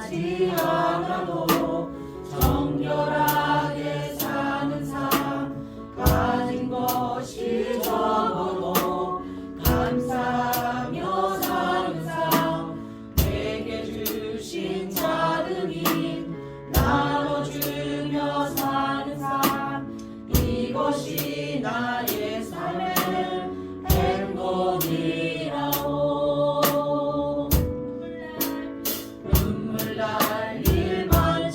하지 않아도 정결하게 사는 삶, 가진 것이 적어도 감사하며 사는 삶, 내게 주신 작은 힘 나눠주며 사는 삶, 이것이 나의 삶의 행복이라오. 눈물 날 일만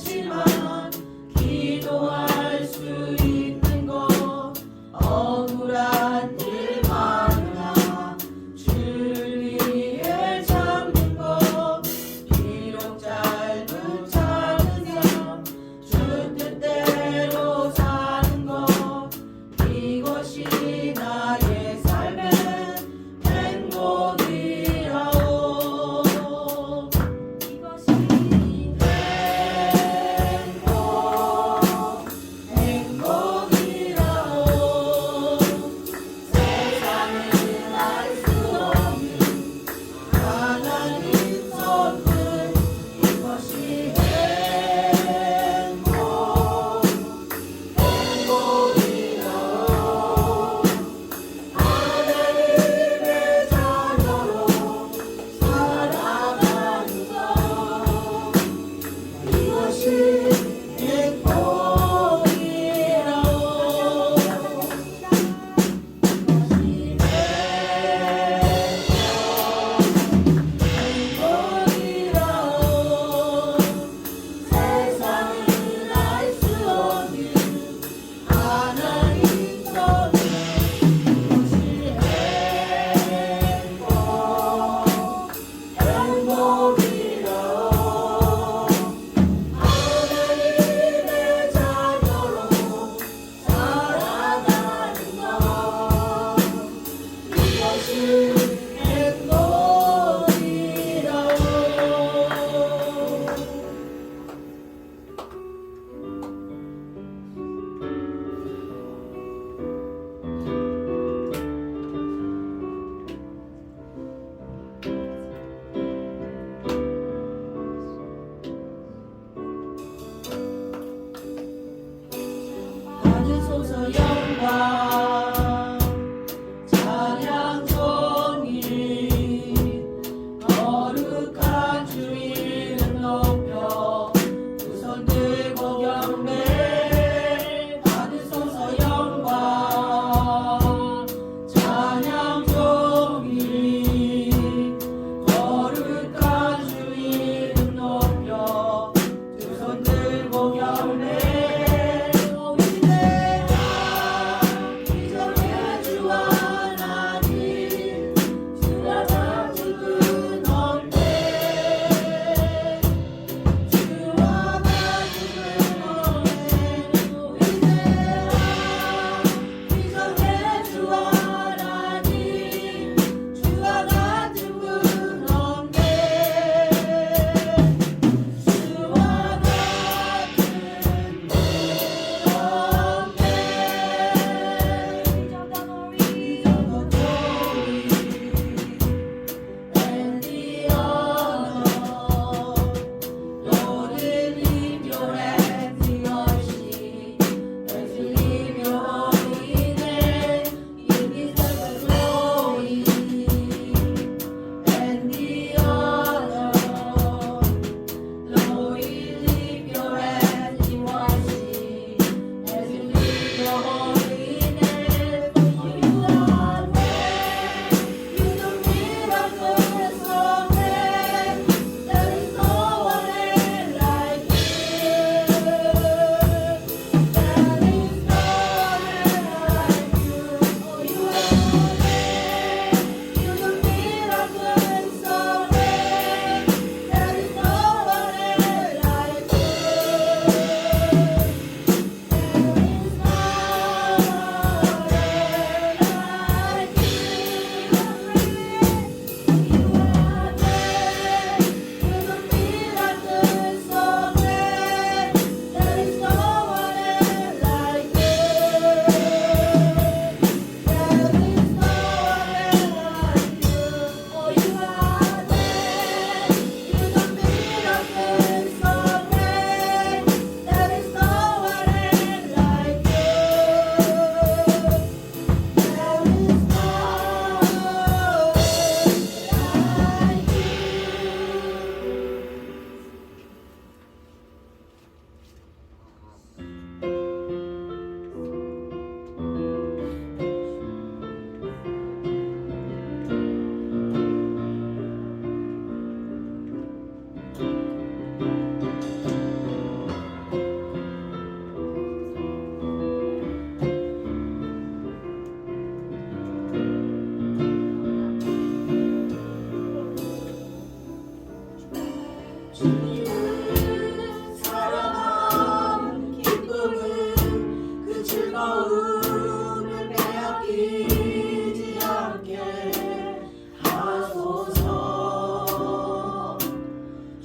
주님을 사랑하는 기쁨은 그 즐거움을 빼앗기지 않게 하소서.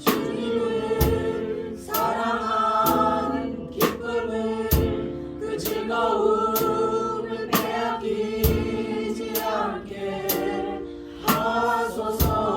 주님을 사랑하는 기쁨은 그 즐거움을 빼앗기지 않게 하소서.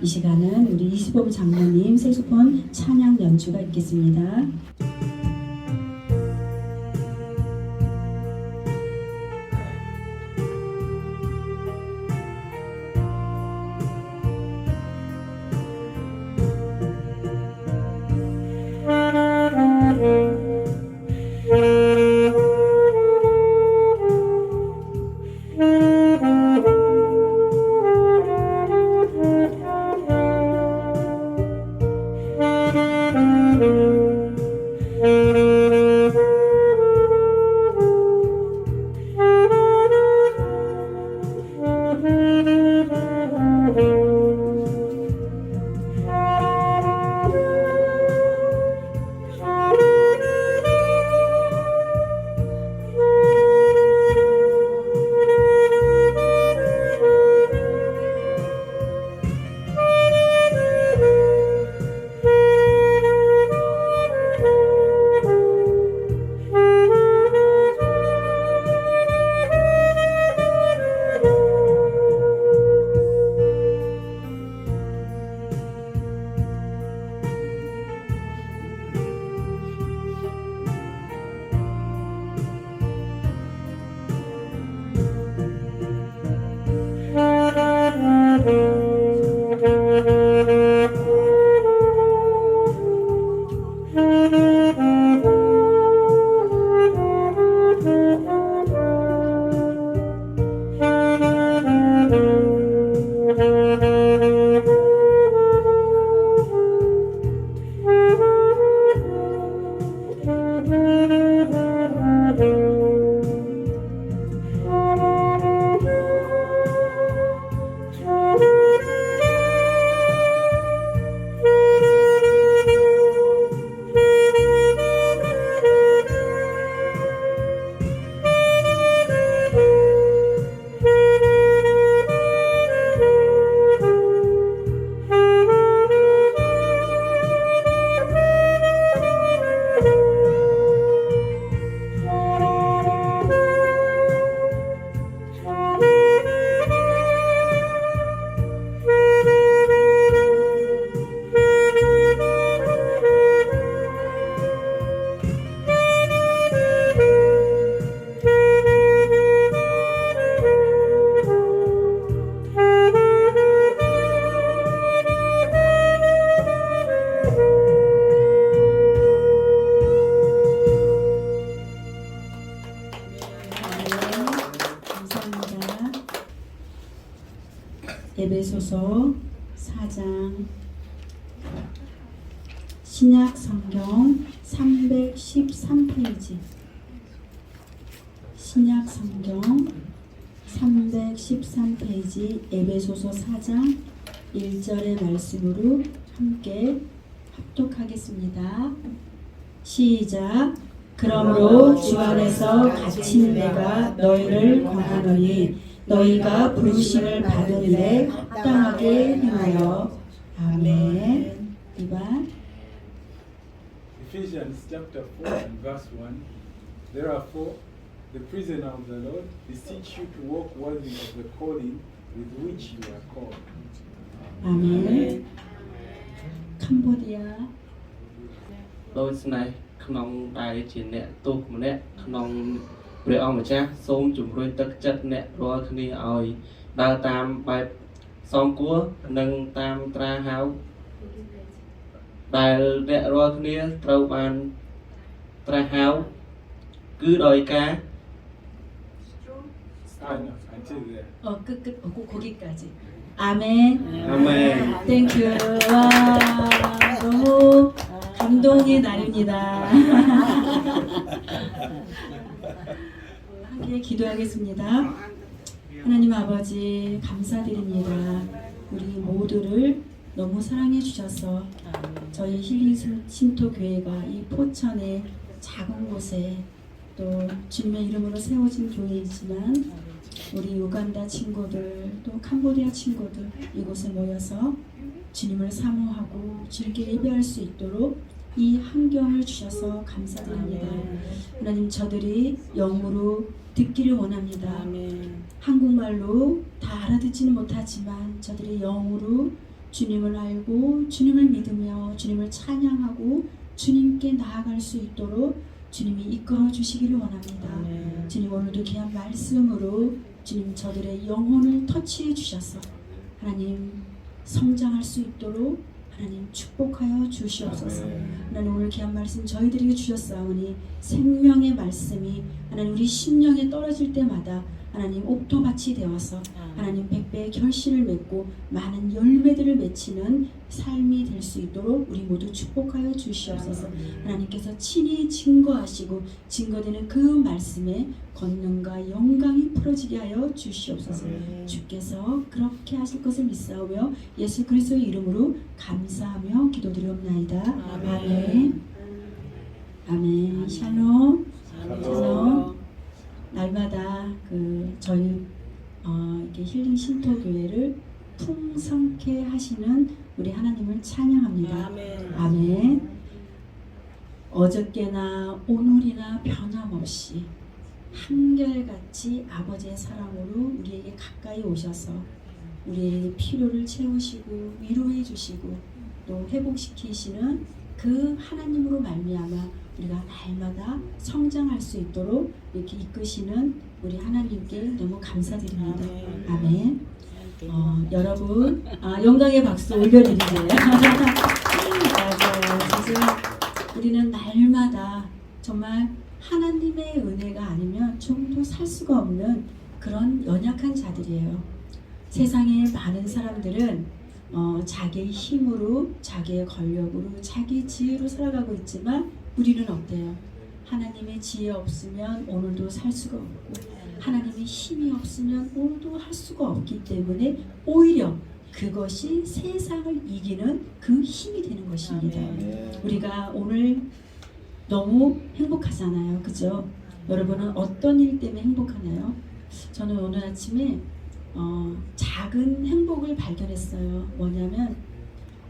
이 시간은 우리 이시범 장로님 색소폰 찬양 연주가 있겠습니다. 에베소서 4장 신약 성경 313페이지 신약 성경 313페이지 에베소서 4장 1절의 말씀으로 함께 합독하겠습니다. 시작. 그러므로 주 안에서 갇힌 내가 너희를 권하노니 너희가 부르심을 받은 일에 합당하게 행하여. 아멘. 이반. Ephesians chapter 4 and verse 1. Therefore, the prisoner of the Lord, beseech you to walk worthy of the calling with which you are called. 아멘. 캄보디아. ដោយស្នេហ៍ក្នុងដែលជាអ្នកទោសម្នាក់ក្នុងព្រះអង្គម្ចាស់សូមជំរុញទឹកចិត្តអ្នករាល់គ្នាឲ្យដើរតាមបែបសមគួរនិងតាមត្រាហៅដែលអ្នករាល់គ្នាត្រូវបានត្រាហៅគឺដោយការ Until there. 끝. 거기까지. 아멘. 아멘. 땡큐. 와, 너무 감동의 날입니다. 함께 기도하겠습니다. 하나님 아버지 감사드립니다. 우리 모두를 너무 사랑해 주셔서 저희 힐링 신토 교회가 이 포천의 작은 곳에 또 주님의 이름으로 세워진 교회이지만 우리 우간다 친구들 또 캄보디아 친구들 이곳에 모여서 주님을 사모하고 즐겨 예배할 수 있도록 이 환경을 주셔서 감사드립니다. 하나님 저들이 영으로 듣기를 원합니다. 한국말로 다 알아듣지는 못하지만 저들이 영으로 주님을 알고 주님을 믿으며 주님을 찬양하고 주님께 나아갈 수 있도록 주님이 이끌어 주시기를 원합니다. 주님 오늘도 귀한 말씀으로 주님 저들의 영혼을 터치해 주셔서 하나님 성장할 수 있도록 하나님 축복하여 주시옵소서. 하나님 오늘 귀한 말씀 저희들에게 주셨사오니 생명의 말씀이 하나님 우리 심령에 떨어질 때마다 하나님 옥토밭이 되어서 하나님 백배의 결실을 맺고 많은 열매들을 맺히는 삶이 될 수 있도록 우리 모두 축복하여 주시옵소서. 하나님께서 친히 증거하시고 증거되는 그 말씀에 권능과 영광이 풀어지게 하여 주시옵소서. 주께서 그렇게 하실 것을 믿사오며 예수 그리스도의 이름으로 감사하며 기도드리옵나이다. 아멘. 아멘. 샬롬. 샬롬. 날마다 저희 이렇게 힐링 신토 교회를 풍성케 하시는 우리 하나님을 찬양합니다. 아멘. 어저께나 오늘이나 변함없이 한결같이 아버지의 사랑으로 우리에게 가까이 오셔서 우리의 필요를 채우시고 위로해 주시고 또 회복시키시는 그 하나님으로 말미암아 우리가 날마다 성장할 수 있도록 이렇게 이끄시는 우리 하나님께 너무 감사드립니다. 아멘. 여러분 영광의 박수 올려드리세요. 맞아요. 진짜 우리는 날마다 정말 하나님의 은혜가 아니면 좀도 살 수가 없는 그런 연약한 자들이에요. 세상의 많은 사람들은 자기의 힘으로, 자기의 권력으로, 자기의 지혜로 살아가고 있지만 우리는 어때요? 하나님의 지혜 없으면 오늘도 살 수가 없고 하나님의 힘이 없으면 오늘도 할 수가 없기 때문에 오히려 그것이 세상을 이기는 그 힘이 되는 것입니다. 우리가 오늘 너무 행복하잖아요. 그죠? 여러분은 어떤 일 때문에 행복하나요? 저는 오늘 아침에 작은 행복을 발견했어요. 뭐냐면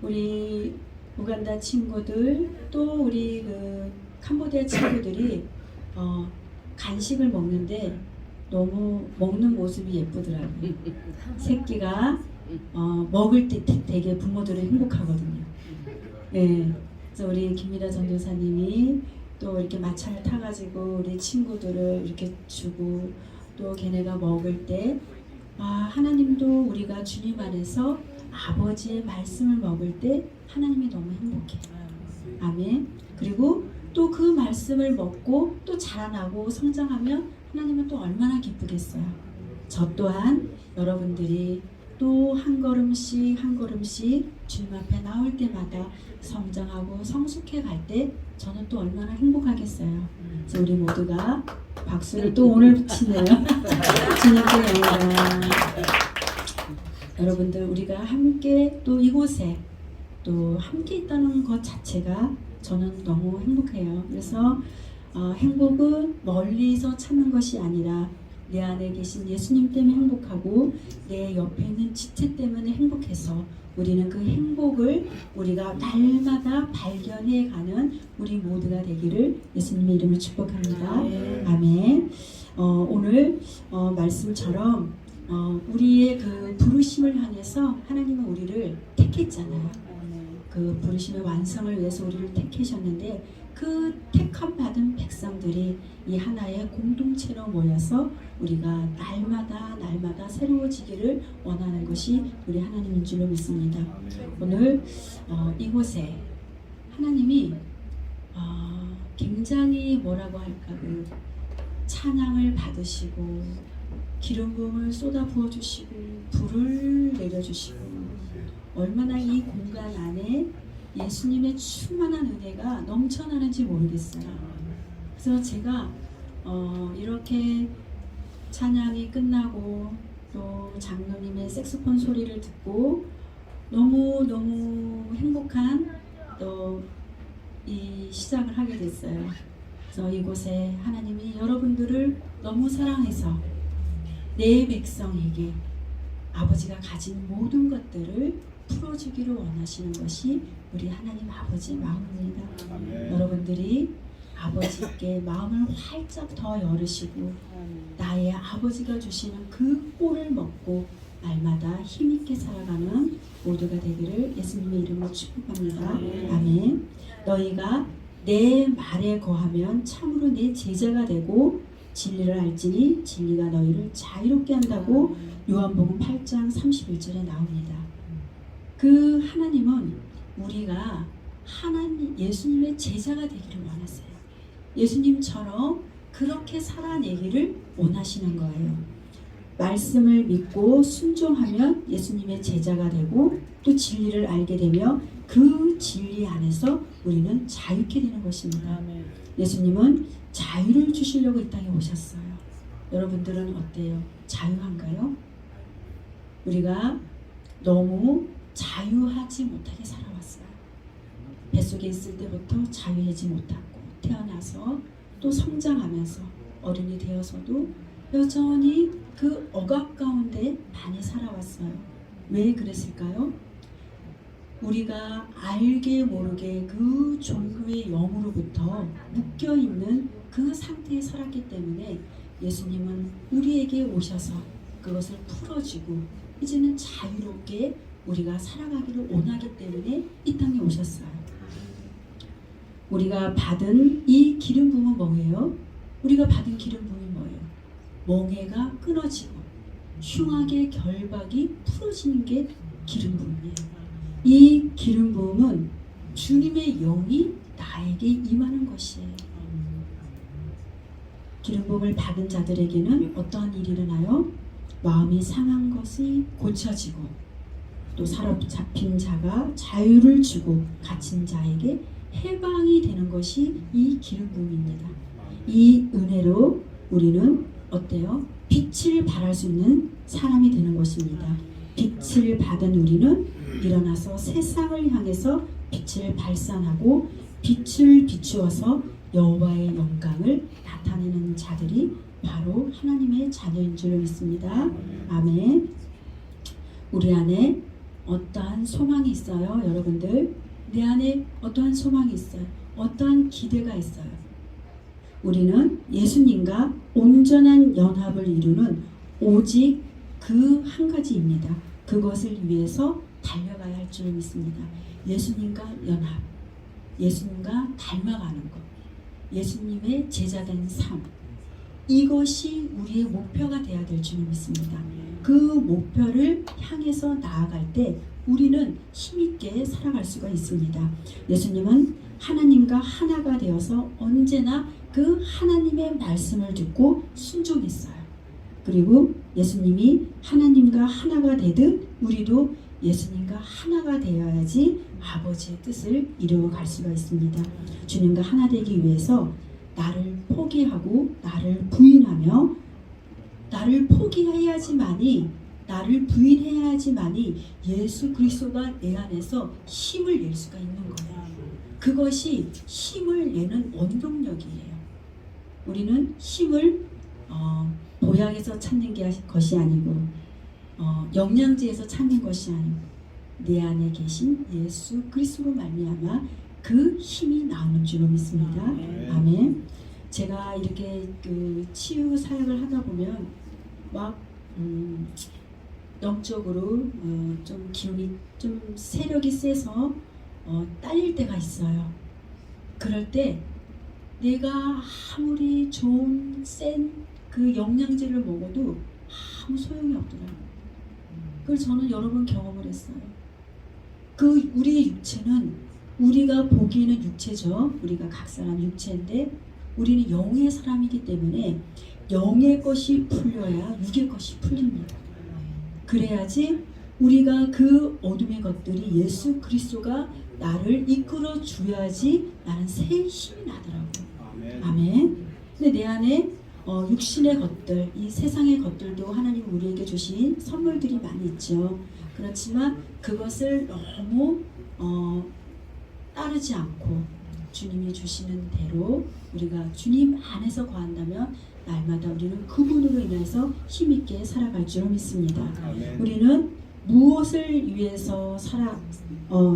우리 우간다 친구들 또 우리 캄보디아 친구들이 간식을 먹는데 너무 먹는 모습이 예쁘더라고요. 새끼가 먹을 때 되게 부모들은 행복하거든요. 네, 그래서 우리 김미라 전도사님이 또 이렇게 마차를 타가지고 우리 친구들을 이렇게 주고 또 걔네가 먹을 때 하나님도 우리가 주님 안에서 아버지의 말씀을 먹을 때 하나님이 너무 행복해요. 아멘. 그리고 또 그 말씀을 먹고 또 자라나고 성장하면 하나님은 또 얼마나 기쁘겠어요. 저 또한 여러분들이 또 한 걸음씩 한 걸음씩 주님 앞에 나올 때마다 성장하고 성숙해 갈 때 저는 또 얼마나 행복하겠어요. 그래서 우리 모두가 박수를 또 오늘 붙이네요. 주님께 영광. 여러분들 우리가 함께 또 이곳에 또 함께 있다는 것 자체가 저는 너무 행복해요. 그래서 행복은 멀리서 찾는 것이 아니라 내 안에 계신 예수님 때문에 행복하고 내 옆에 있는 지체 때문에 행복해서 우리는 그 행복을 우리가 날마다 발견해가는 우리 모두가 되기를 예수님의 이름으로 축복합니다. 아멘. 오늘 말씀처럼 우리의 그 부르심을 향해서 하나님은 우리를 택했잖아요. 그 부르심의 완성을 위해서 우리를 택하셨는데 그 택함 받은 백성들이 이 하나의 공동체로 모여서 우리가 날마다 새로워지기를 원하는 것이 우리 하나님인 줄로 믿습니다. 오늘 이곳에 하나님이 굉장히 뭐라고 할까 그 찬양을 받으시고 기름 부음을 쏟아 부어주시고 불을 내려주시고 얼마나 이 공간 안에 예수님의 충만한 은혜가 넘쳐나는지 모르겠어요. 그래서 제가 이렇게 찬양이 끝나고 또 장로님의 색소폰 소리를 듣고 너무 행복한 또 이 시작을 하게 됐어요. 그래서 이곳에 하나님이 여러분들을 너무 사랑해서 내 백성에게 아버지가 가진 모든 것들을 풀어주기를 원하시는 것이 우리 하나님 아버지의 마음입니다. 여러분들이 아버지께 마음을 활짝 더 열으시고 나의 아버지가 주시는 그 꼴을 먹고 날마다 힘있게 살아가는 모두가 되기를 예수님의 이름으로 축복합니다. 아멘. 너희가 내 말에 거하면 참으로 내 제자가 되고 진리를 알지니 진리가 너희를 자유롭게 한다고 요한복음 8장 31절에 나옵니다. 그 하나님은 우리가 예수님의 제자가 되기를 원하세요. 예수님처럼 그렇게 살아내기를 원하시는 거예요. 말씀을 믿고 순종하면 예수님의 제자가 되고 또 진리를 알게 되며 그 진리 안에서 우리는 자유케 되는 것입니다. 예수님은 자유를 주시려고 이 땅에 오셨어요. 여러분들은 어때요? 자유한가요? 우리가 너무 자유하지 못하게 살아왔어요. 뱃속에 있을 때부터 자유하지 못하고 태어나서 또 성장하면서 어른이 되어서도 여전히 그 억압 가운데 많이 살아왔어요. 왜 그랬을까요? 우리가 알게 모르게 그 종교의 영으로부터 묶여있는 그 상태에 살았기 때문에 예수님은 우리에게 오셔서 그것을 풀어주고 이제는 자유롭게 우리가 살아가기를 원하기 때문에 이 땅에 오셨어요. 우리가 받은 이 기름 부음은 뭐예요? 우리가 받은 기름 부음이 뭐예요? 멍에가 끊어지고 흉악의 결박이 풀어지는 게 기름 부음이에요. 이 기름 부음은 주님의 영이 나에게 임하는 것이에요. 기름 부음을 받은 자들에게는 어떠한 일이 일어나요? 마음이 상한 것이 고쳐지고 또 사로잡힌 자가 자유를 주고 갇힌 자에게 해방이 되는 것이 이 기름 부음입니다. 이 은혜로 우리는 어때요? 빛을 발할 수 있는 사람이 되는 것입니다. 빛을 받은 우리는 일어나서 세상을 향해서 빛을 발산하고 빛을 비추어서 여호와의 영광을 나타내는 자들이 바로 하나님의 자녀인 줄 믿습니다. 아멘. 우리 안에 어떠한 소망이 있어요, 여러분들? 내 안에 어떠한 소망이 있어요? 어떠한 기대가 있어요? 우리는 예수님과 온전한 연합을 이루는 오직 그 한 가지입니다. 그것을 위해서 달려가야 할 줄 믿습니다. 예수님과 연합, 예수님과 닮아가는 것, 예수님의 제자된 삶, 이것이 우리의 목표가 되어야 될 줄 믿습니다. 그 목표를 향해서 나아갈 때 우리는 힘있게 살아갈 수가 있습니다. 예수님은 하나님과 하나가 되어서 언제나 그 하나님의 말씀을 듣고 순종했어요. 그리고 예수님이 하나님과 하나가 되듯 우리도 예수님과 하나가 되어야지 아버지의 뜻을 이루어갈 수가 있습니다. 주님과 하나 되기 위해서 나를 포기하고 나를 부인하며 나를 포기해야지만이 나를 부인해야지만이 예수 그리스도가 내 안에서 힘을 낼 수가 있는 거예요. 그것이 힘을 내는 원동력이에요. 우리는 힘을 보약에서 찾는 것이 아니고 영양제에서 찾는 것이 아니고 내 안에 계신 예수 그리스도로 말미암아 그 힘이 나오는 줄로 믿습니다. 아멘. 제가 이렇게 그 치유 사역을 하다 보면 막 영적으로 좀 기운이 좀 세력이 세서 딸릴 때가 있어요. 그럴 때 내가 아무리 좋은 센 그 영양제를 먹어도 아무 소용이 없더라고요. 그걸 저는 여러 번 경험을 했어요. 그 우리의 육체는 우리가 보기에는 육체죠. 우리가 각 사람 육체인데 우리는 영의 사람이기 때문에 영의 것이 풀려야 육의 것이 풀립니다. 그래야지 우리가 그 어둠의 것들이 예수 그리스도가 나를 이끌어 줘야지 나는 새 힘이 나더라고요. 아멘. 근데 내 안에 육신의 것들, 이 세상의 것들도 하나님 우리에게 주신 선물들이 많이 있죠. 그렇지만 그것을 너무 따르지 않고 주님이 주시는 대로 우리가 주님 안에서 거한다면 날마다 우리는 그분으로 인해서 힘있게 살아갈 줄 믿습니다. 우리는 무엇을 위해서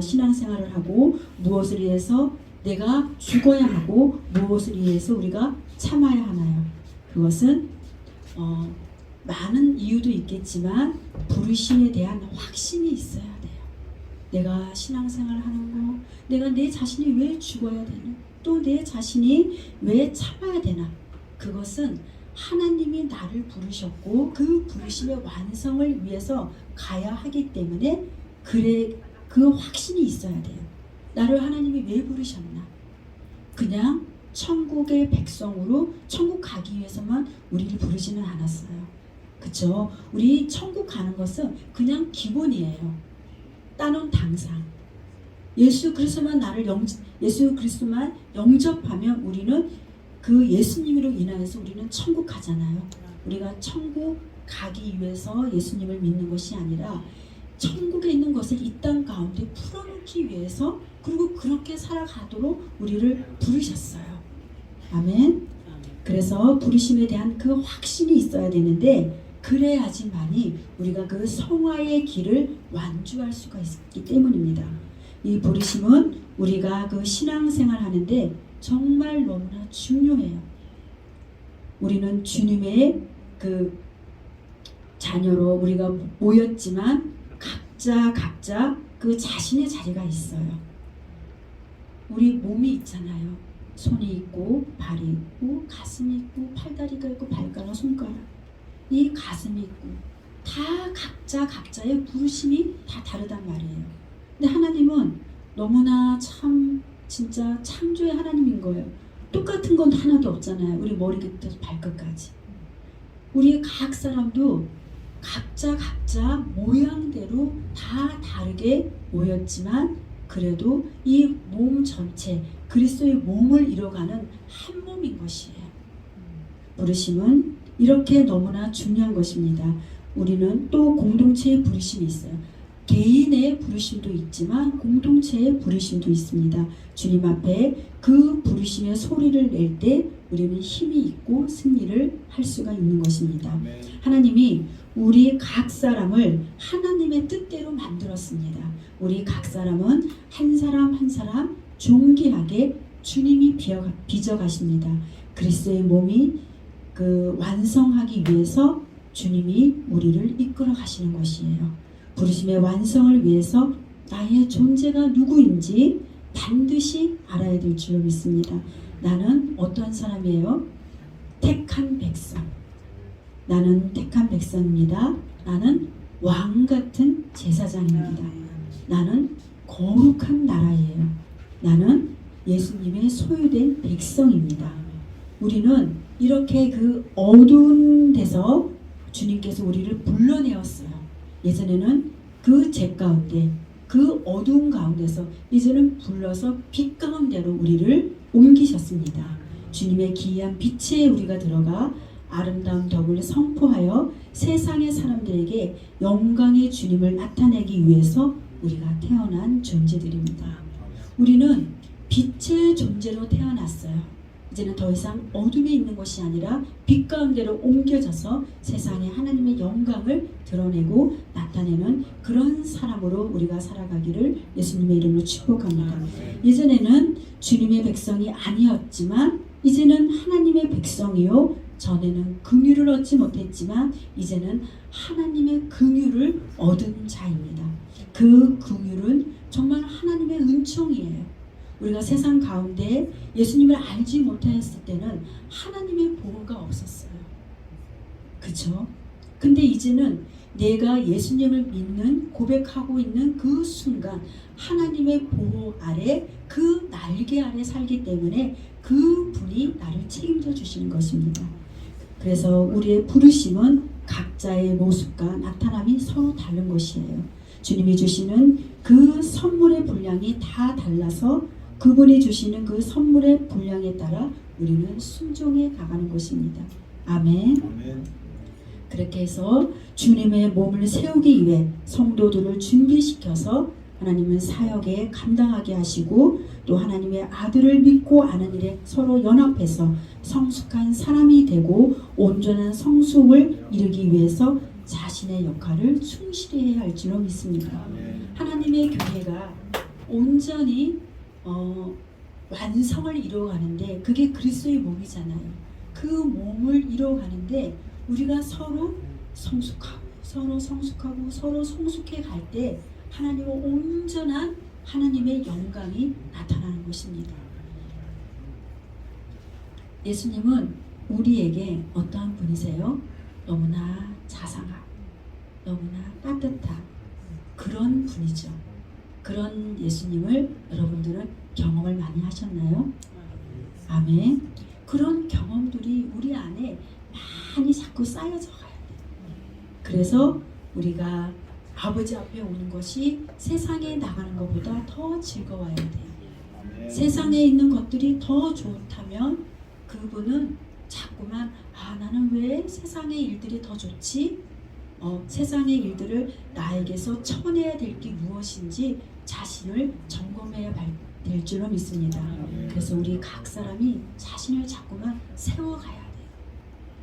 신앙생활을 하고 무엇을 위해서 내가 죽어야 하고 무엇을 위해서 우리가 참아야 하나요? 그것은 많은 이유도 있겠지만 부르심에 대한 확신이 있어야 돼요. 내가 신앙생활을 하는 거, 내가 내 자신이 왜 죽어야 되나, 또 내 자신이 왜 참아야 되나. 그것은 하나님이 나를 부르셨고 그 부르심의 완성을 위해서 가야 하기 때문에 그 확신이 있어야 돼요. 나를 하나님이 왜 부르셨나? 그냥 천국의 백성으로 천국 가기 위해서만 우리를 부르지는 않았어요. 그쵸? 우리 천국 가는 것은 그냥 기본이에요. 따놓은 당상. 예수 그리스도만 영접하면 우리는 그 예수님으로 인하여서 우리는 천국 가잖아요. 우리가 천국 가기 위해서 예수님을 믿는 것이 아니라 천국에 있는 것을 이 땅 가운데 풀어놓기 위해서 그리고 그렇게 살아가도록 우리를 부르셨어요. 아멘. 그래서 부르심에 대한 그 확신이 있어야 되는데 그래야지만이 우리가 그 성화의 길을 완주할 수가 있기 때문입니다. 이 부르심은 우리가 그 신앙생활 하는데 정말 너무나 중요해요. 우리는 주님의 그 자녀로 우리가 모였지만 각자 그 자신의 자리가 있어요. 우리 몸이 있잖아요. 손이 있고 발이 있고 가슴이 있고 팔다리가 있고 발가락 손가락, 이 가슴이 있고 다 각자의 부르심이 다 다르단 말이에요. 근데 하나님은 너무나 참 진짜 창조의 하나님인 거예요. 똑같은 건 하나도 없잖아요. 우리 머리부터 발끝까지. 우리 각 사람도 각자 모양대로 다 다르게 모였지만 그래도 이 몸 전체 그리스도의 몸을 이뤄가는 한 몸인 것이에요. 부르심은 이렇게 너무나 중요한 것입니다. 우리는 또 공동체의 부르심이 있어요. 개인의 부르심도 있지만 공동체의 부르심도 있습니다. 주님 앞에 그 부르심의 소리를 낼 때 우리는 힘이 있고 승리를 할 수가 있는 것입니다. 하나님이 우리 각 사람을 하나님의 뜻대로 만들었습니다. 우리 각 사람은 한 사람 한 사람 존귀하게 주님이 빚어가십니다. 그리스도의 몸이 그 완성하기 위해서 주님이 우리를 이끌어 가시는 것이에요. 부르심의 완성을 위해서 나의 존재가 누구인지 반드시 알아야 될 줄 믿습니다. 나는 어떠한 사람이에요? 택한 백성. 나는 택한 백성입니다. 나는 왕 같은 제사장입니다. 나는 거룩한 나라예요. 나는 예수님의 소유된 백성입니다. 우리는 이렇게 그 어두운 데서 주님께서 우리를 불러내었어요. 예전에는 그 죄 가운데, 그 어두운 가운데서 이제는 불러서 빛 가운데로 우리를 옮기셨습니다. 주님의 기이한 빛에 우리가 들어가 아름다운 덕을 선포하여 세상의 사람들에게 영광의 주님을 나타내기 위해서 우리가 태어난 존재들입니다. 우리는 빛의 존재로 태어났어요. 이제는 더 이상 어둠에 있는 것이 아니라 빛 가운데로 옮겨져서 세상에 하나님의 영광을 드러내고 나타내는 그런 사람으로 우리가 살아가기를 예수님의 이름으로 축복합니다. 예전에는 주님의 백성이 아니었지만 이제는 하나님의 백성이요, 전에는 긍휼을 얻지 못했지만 이제는 하나님의 긍휼을 얻은 자입니다. 그 긍휼은 정말 하나님의 은총이에요. 우리가 세상 가운데 예수님을 알지 못했을 때는 하나님의 보호가 없었어요. 그쵸? 근데 이제는 내가 예수님을 믿는, 고백하고 있는 그 순간 하나님의 보호 아래, 그 날개 아래 살기 때문에 그 분이 나를 책임져 주시는 것입니다. 그래서 우리의 부르심은 각자의 모습과 나타남이 서로 다른 것이에요. 주님이 주시는 그 선물의 분량이 다 달라서 그분이 주시는 그 선물의 분량에 따라 우리는 순종해 가가는 것입니다. 아멘. 그렇게 해서 주님의 몸을 세우기 위해 성도들을 준비시켜서 하나님은 사역에 감당하게 하시고 또 하나님의 아들을 믿고 아는 일에 서로 연합해서 성숙한 사람이 되고 온전한 성숙을 이루기 위해서 자신의 역할을 충실히 해야 할 줄로 믿습니다. 하나님의 교회가 온전히 완성을 이루어가는데 그게 그리스도의 몸이잖아요. 그 몸을 이루어가는데 우리가 서로 성숙하고 서로 성숙하고 서로 성숙해 갈 때 하나님의 온전한 하나님의 영광이 나타나는 것입니다. 예수님은 우리에게 어떠한 분이세요? 너무나 자상하고 너무나 따뜻한 그런 분이죠. 그런 예수님을 여러분들은 경험을 많이 하셨나요? 아멘. 그런 경험들이 우리 안에 많이 자꾸 쌓여져 가야 돼요. 그래서 우리가 아버지 앞에 오는 것이 세상에 나가는 것보다 더 즐거워야 돼요. 세상에 있는 것들이 더 좋다면 그분은 자꾸만 나는 왜 세상의 일들이 더 좋지? 세상의 일들을 나에게서 쳐내야 될 게 무엇인지 자신을 점검해야 될 줄로 믿습니다. 그래서 우리 각 사람이 자신을 자꾸만 세워가야 돼요.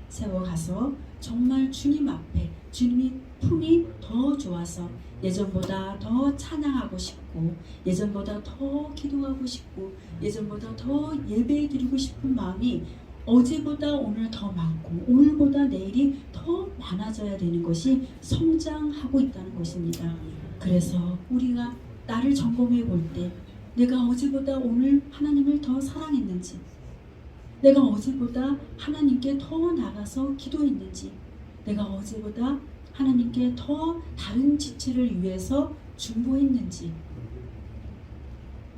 세워가서 정말 주님 앞에 주님이 품이 더 좋아서 예전보다 더 찬양하고 싶고 예전보다 더 기도하고 싶고 예전보다 더 예배 드리고 싶은 마음이 어제보다 오늘 더 많고 오늘보다 내일이 더 많아져야 되는 것이 성장하고 있다는 것입니다. 그래서 우리가 나를 점검해 볼 때 내가 어제보다 오늘 하나님을 더 사랑했는지 내가 어제보다 하나님께 더 나가서 기도했는지 내가 어제보다 하나님께 더 다른 지체를 위해서 중보했는지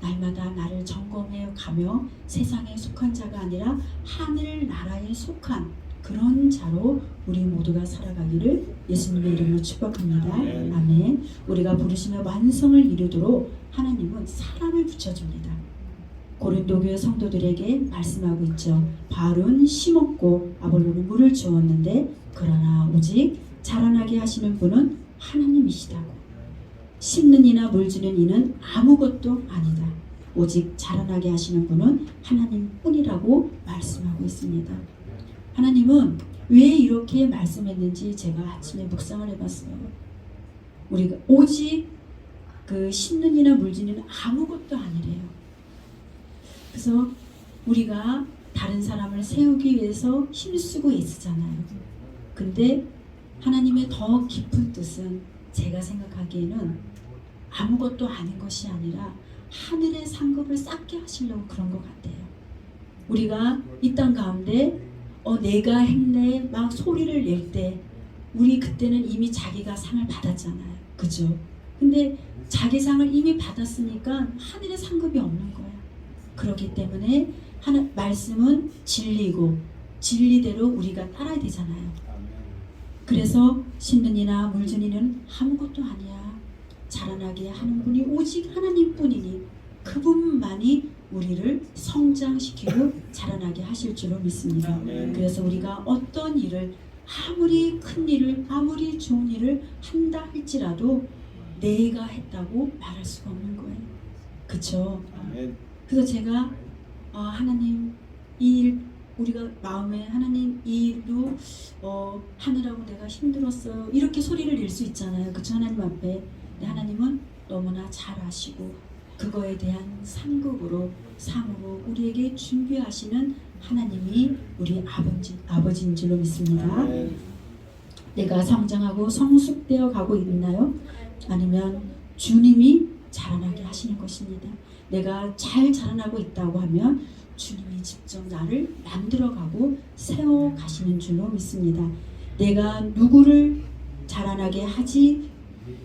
날마다 나를 점검해 가며 세상에 속한 자가 아니라 하늘 나라에 속한 그런 자로 우리 모두가 살아가기를 예수님의 이름으로 축복합니다. 아멘. 우리가 부르심의 완성을 이루도록 하나님은 사람을 붙여줍니다. 고린도 교회 성도들에게 말씀하고 있죠. 바울은 심었고 아볼로는 물을 주었는데 그러나 오직 자라나게 하시는 분은 하나님이시다고. 심는 이나 물 주는 이는 아무것도 아니다. 오직 자라나게 하시는 분은 하나님뿐이라고 말씀하고 있습니다. 하나님은 왜 이렇게 말씀했는지 제가 아침에 묵상을 해봤어요. 우리가 오직 그 심는 이나 물 주는 아무것도 아니래요. 그래서 우리가 다른 사람을 세우기 위해서 힘쓰고 애쓰잖아요. 근데 하나님의 더 깊은 뜻은 제가 생각하기에는 아무것도 아닌 것이 아니라 하늘의 상급을 쌓게 하시려고 그런 것 같아요. 우리가 이 땅 가운데 내가 했네 막 소리를 낼 때 우리 그때는 이미 자기가 상을 받았잖아요. 그죠? 근데 자기 상을 이미 받았으니까 하늘의 상급이 없는 거야. 그렇기 때문에 말씀은 진리고 진리대로 우리가 따라야 되잖아요. 그래서 신든이나 물준이는 아무것도 아니야. 자라나게 하는 분이 오직 하나님뿐이니 그분만이 우리를 성장시키고 자라나게 하실 줄로 믿습니다. 그래서 우리가 어떤 일을 아무리 큰 일을 아무리 좋은 일을 한다 할지라도 내가 했다고 말할 수가 없는 거예요. 그쵸? 그래서 제가 하나님 이 일 우리가 마음에 하나님 이 일도 하느라고 내가 힘들었어요 이렇게 소리를 낼 수 있잖아요. 그쵸? 하나님 앞에. 근데 하나님은 너무나 잘 아시고 그거에 대한 상급으로 상으로 우리에게 준비하시는 하나님이 우리 아버지인 줄로 믿습니다. 내가 성장하고 성숙되어 가고 있나요? 아니면 주님이 자라나게 하시는 것입니다. 내가 잘 자라나고 있다고 하면 주님이 직접 나를 만들어가고 세워가시는 줄로 믿습니다. 내가 누구를 자라나게 하지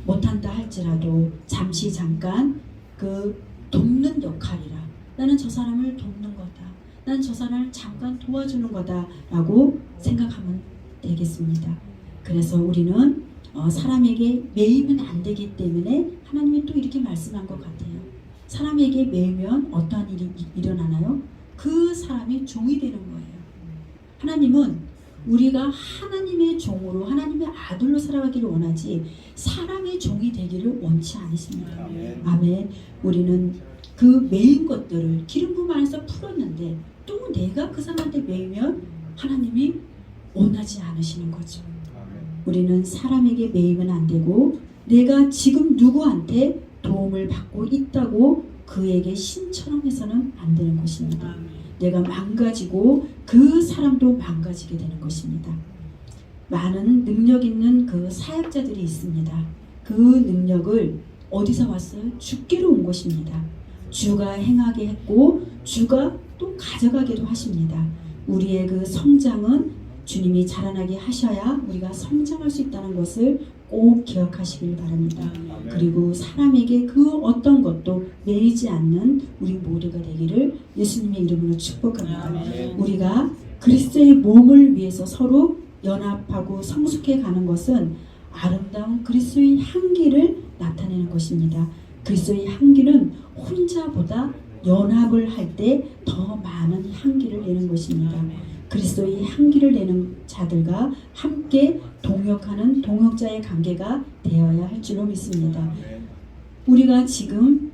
못한다 할지라도 잠깐 그 돕는 역할이라 나는 저 사람을 돕는 거다. 난 저 사람을 잠깐 도와주는 거다 라고 생각하면 되겠습니다. 그래서 우리는 사람에게 매이면 안 되기 때문에 하나님이 또 이렇게 말씀한 것 같아요. 사람에게 매이면 어떠한 일이 일어나나요? 그 사람이 종이 되는 거예요. 하나님은 우리가 하나님의 종으로 하나님의 아들로 살아가기를 원하지 사람의 종이 되기를 원치 않으십니다. 아멘. 우리는 그 매인 것들을 기름 부음 안에서 풀었는데 또 내가 그 사람한테 매이면 하나님이 원하지 않으시는 거죠. 우리는 사람에게 매이면 안 되고 내가 지금 누구한테 도움을 받고 있다고 그에게 신처럼 해서는 안 되는 것입니다. 내가 망가지고 그 사람도 망가지게 되는 것입니다. 많은 능력 있는 그 사역자들이 있습니다. 그 능력을 어디서 왔어요? 주께로 온 것입니다. 주가 행하게 했고 주가 또 가져가기도 하십니다. 우리의 그 성장은 주님이 자라나게 하셔야 우리가 성장할 수 있다는 것을 꼭 기억하시길 바랍니다. 그리고 사람에게 그 어떤 것도 매이지 않는 우리 모두가 되기를 예수님의 이름으로 축복합니다. 우리가 그리스도의 몸을 위해서 서로 연합하고 성숙해 가는 것은 아름다운 그리스도의 향기를 나타내는 것입니다. 그리스도의 향기는 혼자보다 연합을 할 때 더 많은 향기를 내는 것입니다. 그리스도의 향기를 내는 자들과 함께 동역하는 동역자의 관계가 되어야 할 줄로 믿습니다. 우리가 지금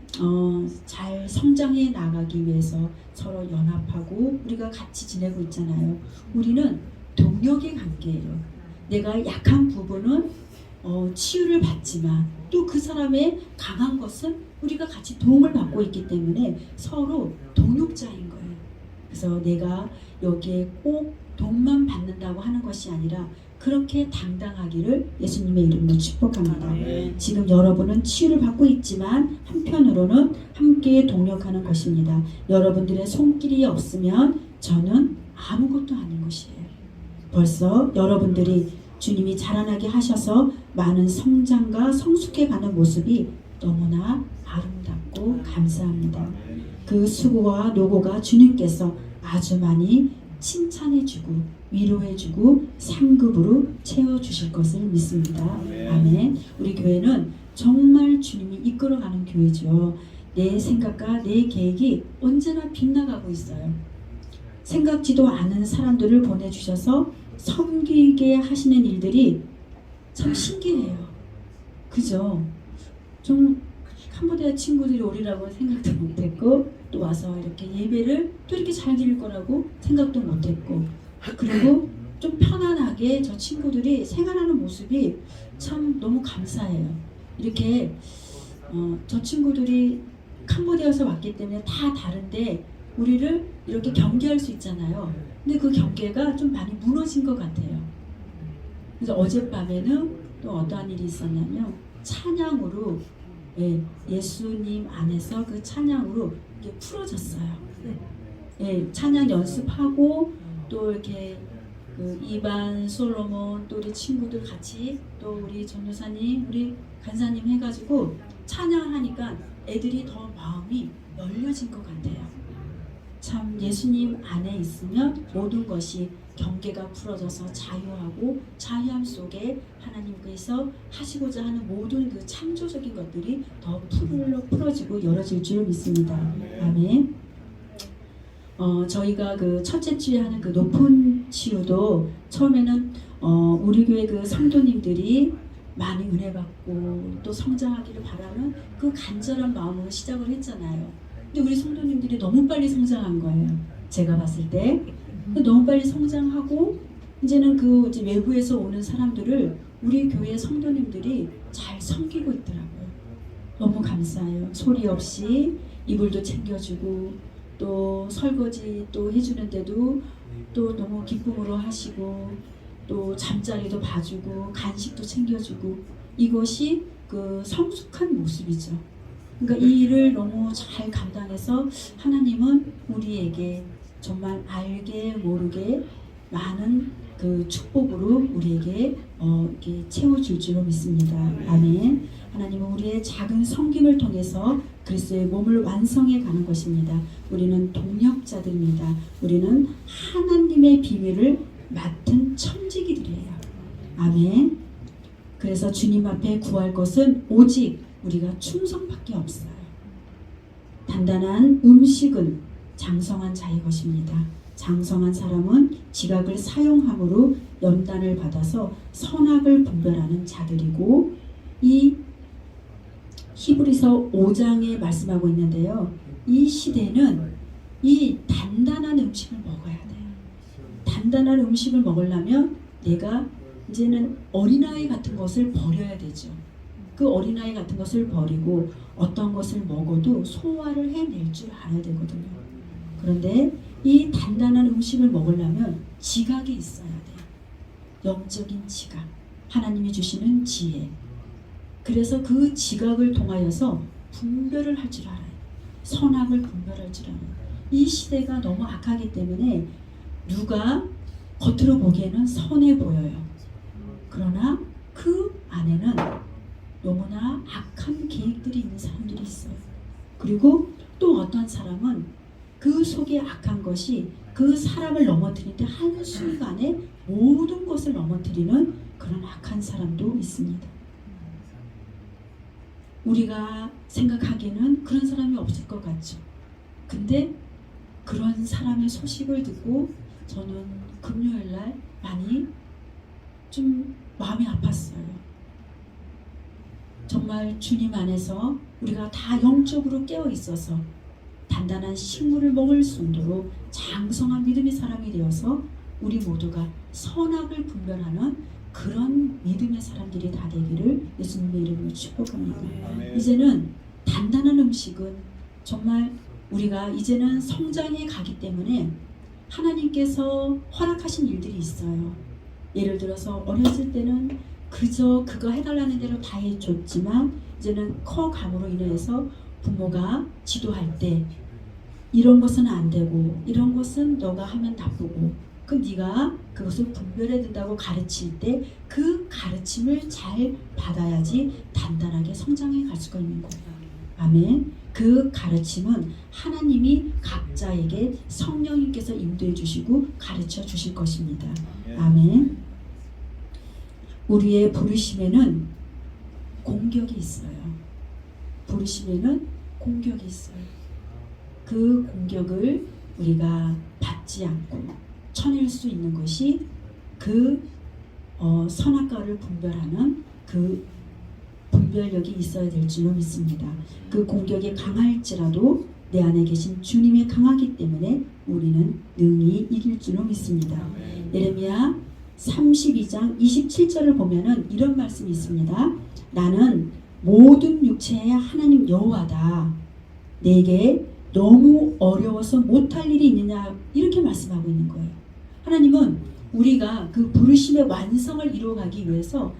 잘 성장해 나가기 위해서 서로 연합하고 우리가 같이 지내고 있잖아요. 우리는 동역의 관계예요. 내가 약한 부분은 치유를 받지만 또 그 사람의 강한 것은 우리가 같이 도움을 받고 있기 때문에 서로 동역자인 거예요. 그래서 내가 여기에 꼭 도움만 받는다고 하는 것이 아니라 그렇게 당당하기를 예수님의 이름으로 축복합니다. 지금 여러분은 치유를 받고 있지만 한편으로는 함께 동역하는 것입니다. 여러분들의 손길이 없으면 저는 아무것도 아닌 것이에요. 벌써 여러분들이 주님이 자라나게 하셔서 많은 성장과 성숙해가는 모습이 너무나 아름답고 감사합니다. 그 수고와 노고가 주님께서 아주 많이 칭찬해주고 위로해주고 상급으로 채워주실 것을 믿습니다. 아멘. 우리 교회는 정말 주님이 이끌어가는 교회죠. 내 생각과 내 계획이 언제나 빗나가고 있어요. 생각지도 않은 사람들을 보내주셔서 섬기게 하시는 일들이 참 신기해요. 그죠? 좀 캄보디아 친구들이 오리라고 생각도 못했고 또 와서 이렇게 예배를 또 이렇게 잘 드릴 거라고 생각도 못했고 그리고 좀 편안하게 저 친구들이 생활하는 모습이 참 너무 감사해요. 이렇게 저 친구들이 캄보디아에서 왔기 때문에 다 다른데 우리를 이렇게 경계할 수 있잖아요. 근데 그 경계가 좀 많이 무너진 것 같아요. 그래서 어젯밤에는 또 어떠한 일이 있었냐면 찬양으로 예수님 안에서 그 찬양으로 이게 풀어졌어요. 찬양 연습하고 또 이렇게 그 이반, 솔로몬 또 우리 친구들 같이 또 우리 전도사님, 우리 간사님 해가지고 찬양을 하니까 애들이 더 마음이 열려진 것 같아요. 참 예수님 안에 있으면 모든 것이 경계가 풀어져서 자유하고 자유함 속에 하나님께서 하시고자 하는 모든 그 창조적인 것들이 더 풀어지고 열어질 줄 믿습니다. 아멘. 저희가 그 첫째 주에 하는 그 높은 치유도 처음에는 우리 교회 그 성도님들이 많이 은혜 받고 또 성장하기를 바라는 그 간절한 마음으로 시작을 했잖아요. 근데 우리 성도님들이 너무 빨리 성장한 거예요. 제가 봤을 때 너무 빨리 성장하고 이제는 그 이제 외부에서 오는 사람들을 우리 교회 성도님들이 잘 섬기고 있더라고요. 너무 감사해요. 소리 없이 이불도 챙겨주고 또 설거지 또 해주는데도 또 너무 기쁨으로 하시고 또 잠자리도 봐주고 간식도 챙겨주고 이것이 그 성숙한 모습이죠. 그러니까 이 일을 너무 잘 감당해서 하나님은 우리에게 정말 알게 모르게 많은 그 축복으로 우리에게 이렇게 채워줄 줄로 믿습니다. 아멘. 하나님은 우리의 작은 섬김을 통해서 그리스도의 몸을 완성해 가는 것입니다. 우리는 동력자들입니다. 우리는 하나님의 비밀을 맡은 청지기들이에요. 아멘. 그래서 주님 앞에 구할 것은 오직 우리가 충성밖에 없어요. 단단한 음식은 장성한 자의 것입니다. 장성한 사람은 지각을 사용함으로 연단을 받아서 선악을 분별하는 자들이고, 이 히브리서 5장에 말씀하고 있는데요. 이 시대는 이 단단한 음식을 먹어야 돼요. 단단한 음식을 먹으려면 내가 이제는 어린아이 같은 것을 버려야 되죠. 그 어린아이 같은 것을 버리고 어떤 것을 먹어도 소화를 해낼 줄 알아야 되거든요. 그런데 이 단단한 음식을 먹으려면 지각이 있어야 돼요. 영적인 지각, 하나님이 주시는 지혜. 그래서 그 지각을 통하여서 분별을 할 줄 알아요. 선악을 분별할 줄 알아요. 이 시대가 너무 악하기 때문에 누가 겉으로 보기에는 선해 보여요. 그러나 그 안에는 너무나 악한 계획들이 있는 사람들이 있어요. 그리고 또 어떤 사람은 그 속에 악한 것이 그 사람을 넘어뜨리는데 한순간에 모든 것을 넘어뜨리는 그런 악한 사람도 있습니다. 우리가 생각하기에는 그런 사람이 없을 것 같죠. 근데 그런 사람의 소식을 듣고 저는 금요일날 많이 좀 마음이 아팠어요. 정말 주님 안에서 우리가 다 영적으로 깨어 있어서 단단한 식물을 먹을 정도로 장성한 믿음의 사람이 되어서 우리 모두가 선악을 분별하는 그런 믿음의 사람들이 다 되기를 예수님의 이름으로 축복합니다. 아멘. 이제는 단단한 음식은 정말 우리가 이제는 성장해 가기 때문에 하나님께서 허락하신 일들이 있어요. 예를 들어서 어렸을 때는 그저 그거 해달라는 대로 다 해줬지만 이제는 커감으로 인해서 부모가 지도할 때 이런 것은 안 되고 이런 것은 너가 하면 나쁘고 그 네가 그것을 분별해야 된다고 가르칠 때 그 가르침을 잘 받아야지 단단하게 성장해 갈 수가 있는 거예요. 아멘. 그 가르침은 하나님이 각자에게 성령님께서 인도해 주시고 가르쳐 주실 것입니다. 아멘. 우리의 부르심에는 공격이 있어요. 부르심에는 공격이 있어요. 그 공격을 우리가 받지 않고 쳐낼 수 있는 것이 그 선악과를 분별하는 그 분별력이 있어야 될 줄로 믿습니다. 그 공격이 강할지라도 내 안에 계신 주님이 강하기 때문에 우리는 능히 이길 줄로 믿습니다. 예레미야 32장 27절을 보면은 이런 말씀이 있습니다. 나는 모든 육체의 하나님 여호와다. 내게 너무 어려워서 못할 일이 있느냐, 이렇게 말씀하고 있는 거예요. 하나님은 우리가 그 부르심의 완성을 이루어가기 위해서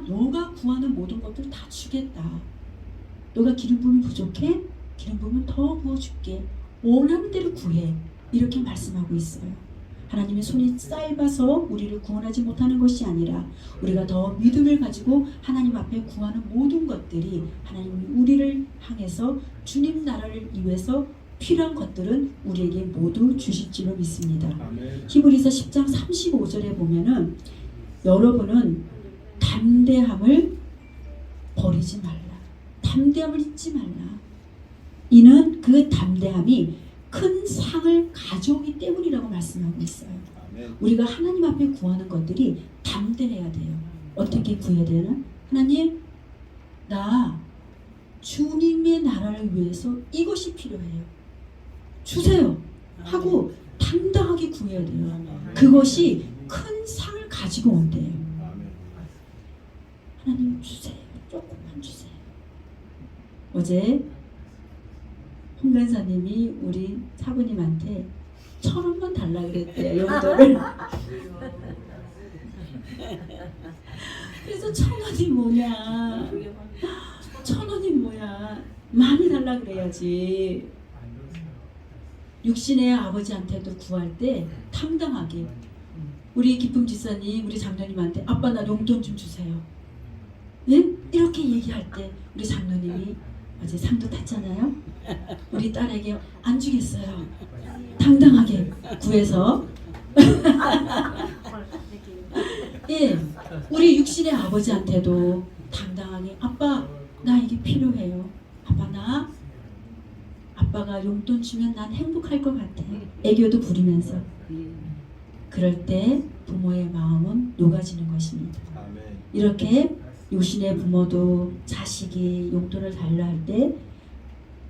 너가 구하는 모든 것들 다 주겠다. 너가 기름 부음이 부족해? 기름 부음은 더 부어줄게. 원하는 대로 구해. 이렇게 말씀하고 있어요. 하나님의 손이 짧아서 우리를 구원하지 못하는 것이 아니라 우리가 더 믿음을 가지고 하나님 앞에 구하는 모든 것들이 하나님이 우리를 향해서 주님 나라를 위해서 필요한 것들은 우리에게 모두 주실 줄로 믿습니다. 아멘. 히브리서 10장 35절에 보면은 여러분은 담대함을 버리지 말라. 담대함을 잊지 말라. 이는 그 담대함이 큰 상을 가져오기 때문이라고 말씀하고 있어요. 아멘. 우리가 하나님 앞에 구하는 것들이 담대해야 돼요. 어떻게 구해야 되나? 하나님, 나 주님의 나라를 위해서 이것이 필요해요. 주세요. 하고 당당하게 구해야 돼요. 그것이 큰 상을 가지고 온대요. 아멘. 하나님 주세요. 조금만 주세요. 어제 홍 간사님이 우리 사부님한테 1,000원만 달라 그랬대요. 용돈을. 그래서 1,000원이 뭐냐? 1,000원이 뭐야? 많이 달라 그래야지. 육신의 아버지한테도 구할 때 당당하게 우리 기쁨 지사님, 우리 장로님한테 아빠 나 용돈 좀 주세요. 예? 이렇게 얘기할 때 우리 장로님이 어제 상도 탔잖아요. 우리 딸에게 안 주겠어요. 당당하게 구해서 예, 우리 육신의 아버지한테도 당당하게 아빠 나 이게 필요해요. 아빠가 용돈 주면 난 행복할 것 같아. 애교도 부리면서 그럴 때 부모의 마음은 녹아지는 것입니다. 아멘. 이렇게 육신의 부모도 자식이 용돈을 달라 할 때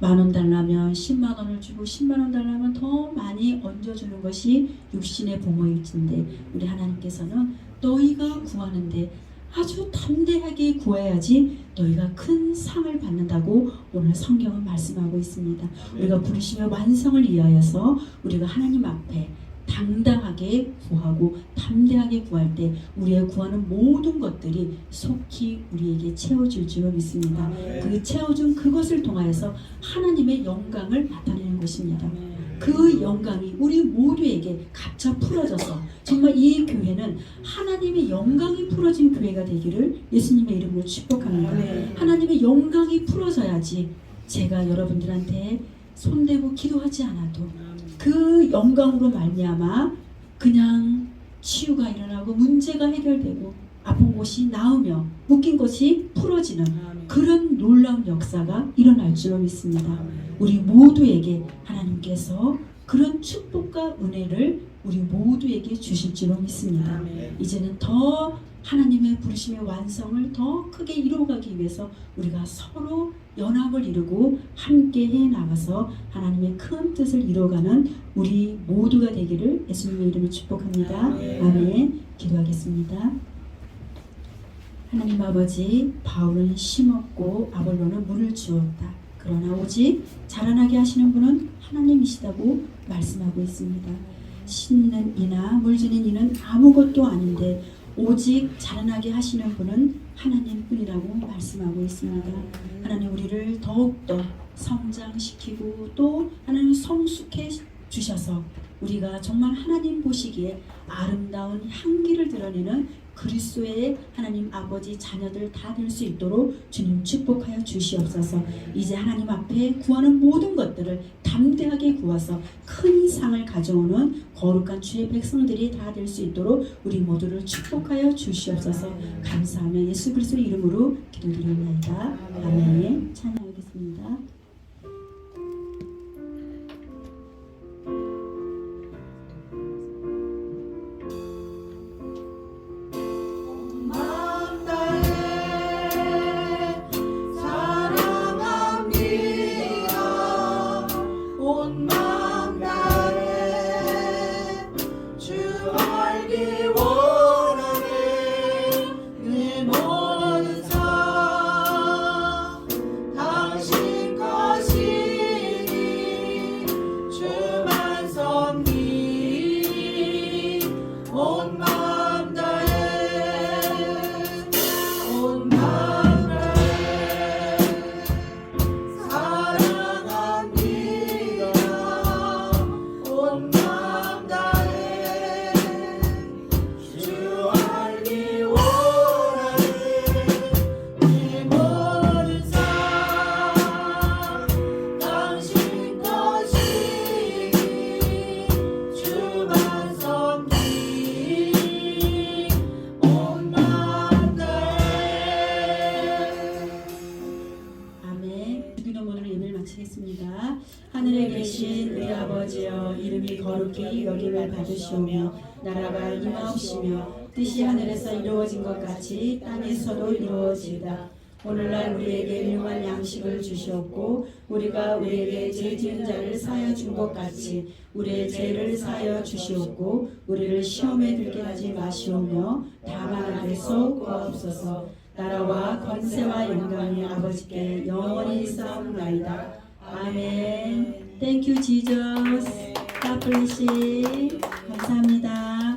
10,000원 달라면 10만 원을 주고 10만 원 달라면 더 많이 얹어주는 것이 육신의 부모일진데 우리 하나님께서는 너희가 구하는데 아주 담대하게 구해야지 너희가 큰 상을 받는다고 오늘 성경은 말씀하고 있습니다. 우리가 부르심의 완성을 위하여서 우리가 하나님 앞에 당당하게 구하고 담대하게 구할 때 우리의 구하는 모든 것들이 속히 우리에게 채워질 줄로 믿습니다. 그 채워준 그것을 통하여서 하나님의 영광을 나타내는 것입니다. 그 영광이 우리 모두에게 각자 풀어져서 정말 이 교회는 하나님의 영광이 풀어진 교회가 되기를 예수님의 이름으로 축복합니다. 하나님의 영광이 풀어져야지 제가 여러분들한테 손대고 기도하지 않아도 그 영광으로 말미암아 그냥 치유가 일어나고 문제가 해결되고 아픈 곳이 나으며 묶인 것이 풀어지는 그런 놀라운 역사가 일어날 줄로 믿습니다. 우리 모두에게 하나님께서 그런 축복과 은혜를 우리 모두에게 주실 줄로 믿습니다. 이제는 더 하나님의 부르심의 완성을 더 크게 이루어가기 위해서 우리가 서로 연합을 이루고 함께 해 나가서 하나님의 큰 뜻을 이루어가는 우리 모두가 되기를 예수님의 이름으로 축복합니다. 아멘. 기도하겠습니다. 하나님 아버지, 바울은 심었고 아볼로는 물을 주었다. 그러나 오직 자라나게 하시는 분은 하나님이시다고 말씀하고 있습니다. 심는 이나 물 주는 이는 아무것도 아닌데 오직 자라나게 하시는 분은 하나님뿐이라고 말씀하고 있습니다. 하나님 우리를 더욱더 성장시키고 또 하나님 성숙해 주셔서 우리가 정말 하나님 보시기에 아름다운 향기를 드러내는 그리스도의 하나님 아버지 자녀들 다 될 수 있도록 주님 축복하여 주시옵소서. 이제 하나님 앞에 구하는 모든 것들을 담대하게 구하서 큰 상을 가져오는 거룩한 주의 백성들이 다 될 수 있도록 우리 모두를 축복하여 주시옵소서. 감사하며 예수 그리스도의 이름으로 기도드립니다. 아멘. 찬양하겠습니다. 당신 주여 이름이 거룩히 여김을 받으시오며 나라가 임하옵시며 뜻이 하늘에서 이루어진 것 같이 땅에서도 이루어지이다. 오늘날 우리에게 일용할 양식을 주시옵고 우리가 우리에게 죄 지은 자를 사하여 준 것 같이 우리의 죄를 사하여 주시옵고 우리를 시험에 들게 하지 마시오며 다만 악에서 구하옵소서. 나라와 권세와 영광이 아버지께 영원히 있사옵나이다. 아멘. Thank you, Jesus. God bless you. 감사합니다.